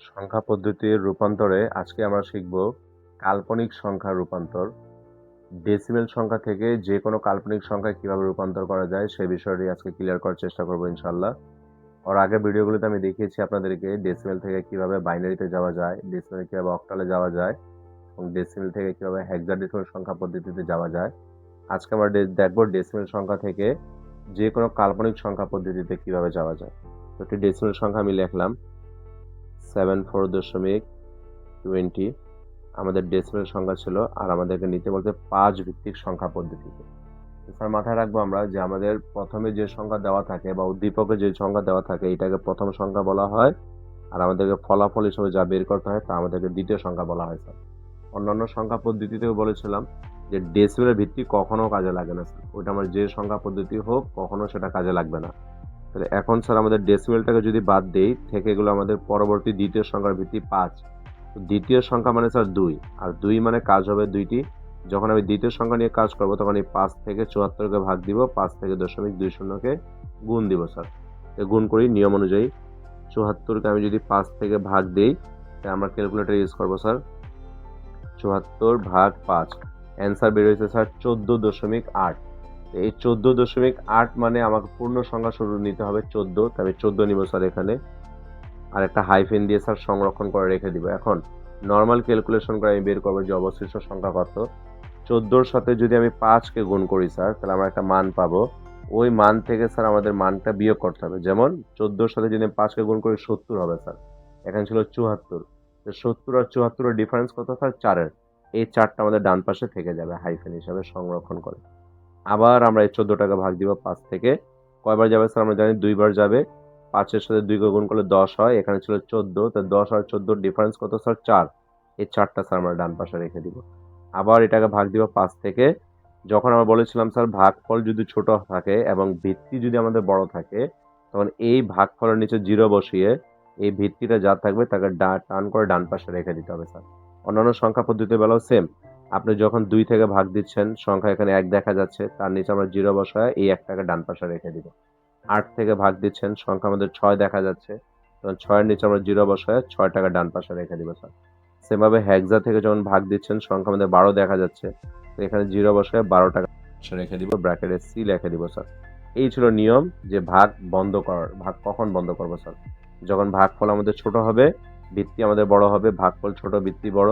সংখ্যা পদ্ধতির রূপান্তরে আজকে আমরা শিখব কাল্পনিক সংখ্যার রূপান্তর। ডেসিমেল সংখ্যা থেকে যে কোনো কাল্পনিক সংখ্যায় কিভাবে রূপান্তর করা যায় সেই বিষয়টি আজকে ক্লিয়ার করার চেষ্টা করব ইনশাল্লাহ। ওর আগের ভিডিওগুলোতে আমি দেখিয়েছি আপনাদেরকে ডেসিমেল থেকে কিভাবে বাইনারিতে যাওয়া যায়, ডেসিমেল কিভাবে অক্টালে যাওয়া যায় এবং ডেসিমেল থেকে কিভাবে হেক্সাডেসিমাল সংখ্যা পদ্ধতিতে যাওয়া যায়। আজকে আমরা দেখব ডেসিমেল সংখ্যা থেকে যে কোনো কাল্পনিক সংখ্যা পদ্ধতিতে কিভাবে যাওয়া যায়। তো একটি ডেসিমেল সংখ্যা আমি লিখলাম 74.20। আমাদের ডেসিমেল সংখ্যা ছিল আর আমাদেরকে নিতে বলতে 5 ভিত্তিক সংখ্যা পদ্ধতিতে। স্যার মাথায় রাখবো আমরা যে আমাদের প্রথমে যে সংখ্যা দেওয়া থাকে বা উদ্দীপকে যে সংখ্যা দেওয়া থাকে এটাকে প্রথম সংখ্যা বলা হয়, আর আমাদেরকে ফলাফল হিসেবে যা বের করতে হয় তা আমাদেরকে দ্বিতীয় সংখ্যা বলা হয় স্যার। অন্যান্য সংখ্যা পদ্ধতিতেও বলেছিলাম যে ডেসিমেলের ভিত্তি কখনো কাজে লাগে না স্যার, ওইটা আমার যে সংখ্যা পদ্ধতি হোক কখনো সেটা কাজে লাগবে না। তাহলে এখন স্যার আমাদের ডেসিমেলটাকে যদি বাদ দেই থেকে এগুলো আমাদের পরবর্তী দ্বিতীয় সংখ্যার ভিত্তি 5। দ্বিতীয় সংখ্যা মানে স্যার 2, আর 2 মানে কাজ হবে দুইটি। যখন আমি দ্বিতীয় সংখ্যা নিয়ে কাজ করব তখন এই 5 থেকে 74কে ভাগ দিব, 5 থেকে 0.20কে গুণ দিব স্যার। গুণ করি নিয়ম অনুযায়ী। 74কে আমি যদি 5 থেকে ভাগ দেই আমরা ক্যালকুলেটর ইউজ করবো স্যার। 74 ভাগ 5, অ্যান্সার বের হয়েছে স্যার 14.8। এই 14.8 মানে আমাকে পূর্ণ সংখ্যা শুরু নিতে হবে 14, তবে 14 নিব স্যার এখানে, আর একটা হাইফেন দিয়ে স্যার সংরক্ষণ করে রেখে দিব। এখন নর্মাল ক্যালকুলেশন করে আমি বের করবো যে অবশিষ্ট সংখ্যা কত। 14-র সাথে যদি আমি 5কে গুণ করি স্যার তাহলে আমরা একটা মান পাবো। ওই মান থেকে স্যার আমাদের মানটা বিয়োগ করতে হবে। যেমন 14-র সাথে যদি আমি 5কে গুণ করি 70 হবে স্যার, এখানে ছিল 74। 70 আর 74-এর ডিফারেন্স কত স্যার? 4-এর। এই 4টা আমাদের ডান পাশে থেকে যাবে হাইফেন হিসাবে সংরক্ষণ করে। আবার আমরা এই 14টাকে ভাগ দিব 5 থেকে। কয়বার যাবে স্যার আমরা জানি 2 বার যাবে। 5-এর সাথে 2কে গুণ করলে 10 হয়, এখানে ছিল 14, তো 10 আর 14 ডিফারেন্স কত স্যার? 4। এই 4টা স্যার আমরা ডান পাশে রেখে দিব। আবার এটাকে ভাগ দিব 5 থেকে। যখন আমরা বলেছিলাম স্যার ভাগফল যদি ছোট থাকে এবং ভিত্তি যদি আমাদের বড় থাকে তখন এই ভাগফলের নিচে 0 বসিয়ে এই ভিত্তিটা যা থাকবে তাকে টান করে ডান পাশে রেখে দিতে হবে স্যার। অন্যান্য সংখ্যা পদ্ধতির বেলাও সেম। আপনি যখন 2 থেকে ভাগ দিচ্ছেন সংখ্যা এখানে 1 দেখা যাচ্ছে, তার নিচে আমরা 0 বসায় এই 1টাকে ডান পাশে রেখে দিব। 8 থেকে ভাগ দিচ্ছেন সংখ্যা আমাদের 6 দেখা যাচ্ছে, তখন 6-এর নিচে আমরা 0 বসায় 6টাকে ডান পাশে রেখে দিব স্যার। সেমভাবে হেক্সা থেকে যখন ভাগ দিচ্ছেন সংখ্যা আমাদের 12 দেখা যাচ্ছে, তো এখানে 0 বসায় 12টাকে রেখে দিব, ব্র্যাকেটে সি লিখে দিব স্যার। এই ছিল নিয়ম যে ভাগ বন্ধ করার। ভাগ কখন বন্ধ করবো স্যার? যখন ভাগফল আমাদের ছোট হবে, ভিত্তি আমাদের বড় হবে, ভাগফল ছোট ভিত্তি বড়,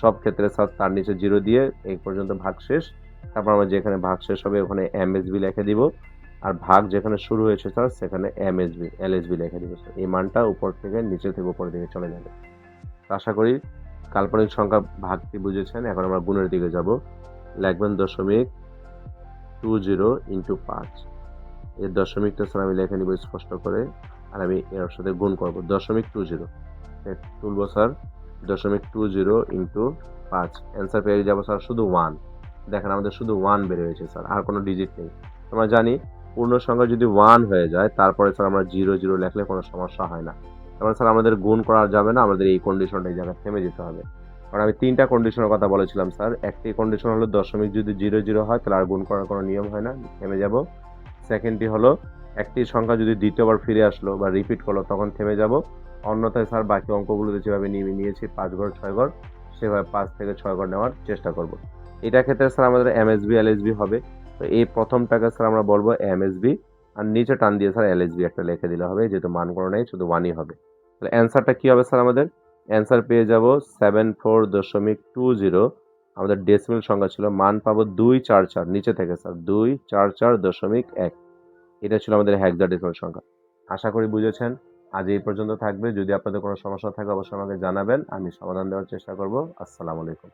সব ক্ষেত্রে স্যার তার নিচে 0 দিয়ে এই পর্যন্ত ভাগ শেষ। তারপর আমরা যেখানে ভাগ শেষ হবে ওখানে এমএসবি লিখে দিব, আর ভাগ যেখানে শুরু হয়েছে স্যার সেখানে এমএসবি এলএসবি লিখে দিব স্যার। এই মানটা উপর থেকে নিচে থেকে উপরের দিকে চলে যাবে। আশা করি কাল্পনিক সংখ্যা ভাগটি বুঝেছেন। এখন আমরা গুণের দিকে যাব। লিখবেন 0.20 ইন্টু 5। এর দশমিকটা স্যার আমি লিখে নিব স্পষ্ট করে, আর আমি এর সাথে গুণ করব 0.20। তুলব স্যার 0.20 ইন্টু 5, অ্যান্সার পেয়ে যাবো স্যার শুধু 1। দেখেন আমাদের শুধু 1 বের হয়েছে স্যার, আর কোনো ডিজিট নেই। আমরা জানি পূর্ণ সংখ্যা যদি 1 হয়ে যায় তারপরে স্যার আমরা 0 লিখলে কোনো সমস্যা হয় না। তারপরে স্যার আমাদের গুণ করা যাবে না, আমাদের এই কন্ডিশনটা এই জায়গায় থেমে যেতে হবে। কারণ আমি 3টা কন্ডিশনের কথা বলেছিলাম স্যার। একটি কন্ডিশন হলো দশমিক যদি 0 হয় তাহলে আর গুণ করার কোনো নিয়ম হয় না, থেমে যাব। সেকেন্ডটি হলো একটি সংখ্যা যদি দ্বিতীয়বার ফিরে আসলো বা রিপিট করলো তখন থেমে যাব। অন্যথায় স্যার বাকি অঙ্কগুলোতে যেভাবে নিয়েছি 5 ঘর 6 ঘর, সেভাবে 5 থেকে 6 ঘর নেওয়ার চেষ্টা করব। এটা ক্ষেত্রে স্যার আমাদের এমএসবি এলএসবি হবে। তো এই প্রথমটাকে স্যার আমরা বলবো এমএসবি, আর নিচে টান দিয়ে স্যার এলএসবি একটা লিখে দিলে হবে, যেহেতু মান কোনো নেই শুধু 1ই হবে। তাহলে অ্যান্সারটা কি হবে স্যার? আমাদের অ্যান্সার পেয়ে যাব 74.20। আমাদের ডেসিমেল সংখ্যা ছিল, মান পাবো 244 নিচে থেকে স্যার 244.1। এটা ছিল আমাদের হেক্সাডেসিমাল সংখ্যা। আশা করি বুঝেছেন। আজ এই পর্যন্ত থাকবে। যদি আপনাদের কোনো সমস্যা থাকে অবশ্যই আমাকে জানাবেন, আমি সমাধান দেওয়ার চেষ্টা করব। আসসালামু আলাইকুম।